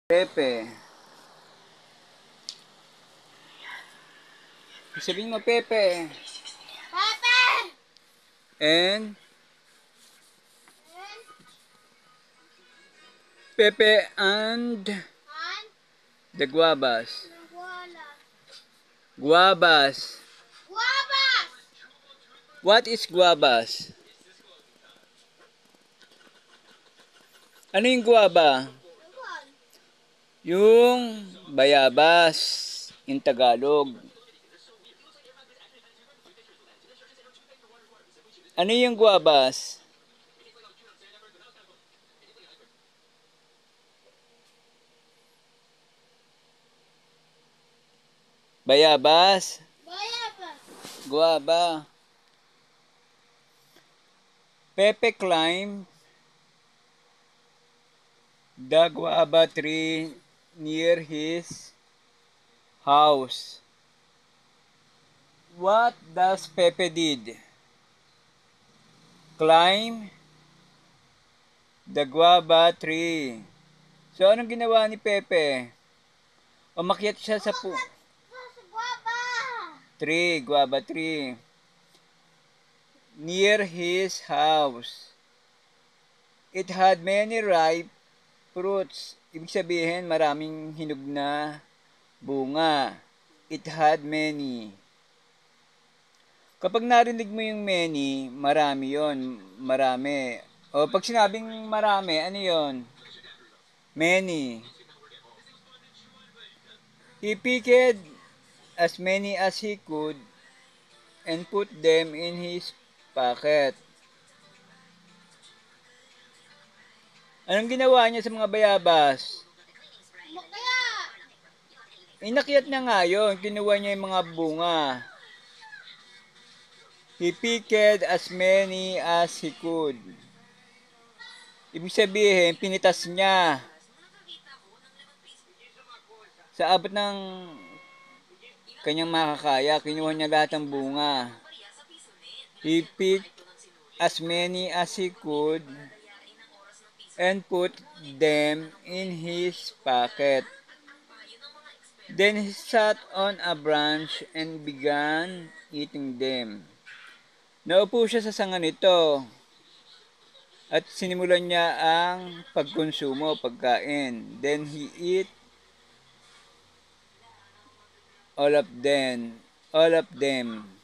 Pepe. Sabihin mo, Pepe. Pepe! And Pepe and Han? the guavas. Wala. Guavas. Guavas! What is guavas? Ano yung guava? Ewan. Yung bayabas in Tagalog. Ano yung guavas? Bayabas. Bayabas. Guava. Pepe climbed the guava tree near his house. What does Pepe did? Climb the guava tree. So, anong ginawa ni Pepe? Umakyat siya sa Guava! guava tree, near his house. It had many ripe fruits. Ibig sabihin, maraming hinog na bunga. It had many. Kapag narinig mo yung many, marami yon, marami. O pag sinabing marami, ano yon? Many. He picked as many as he could and put them in his pocket. Anong ginawa niya sa mga bayabas? Mukya! Inakyat niya nga yun. Kinuha niya yung mga bunga. He picked as many as he could. Ibig sabihin, pinitas niya. Sa abot ng kanyang makakaya, kinuha niya lahat ng bunga. He picked as many as he could and put them in his pocket. Then he sat on a branch and began eating them. Naupo siya sa sanga nito at sinimulan niya ang pagkonsumo, pagkain. Then he ate all of them.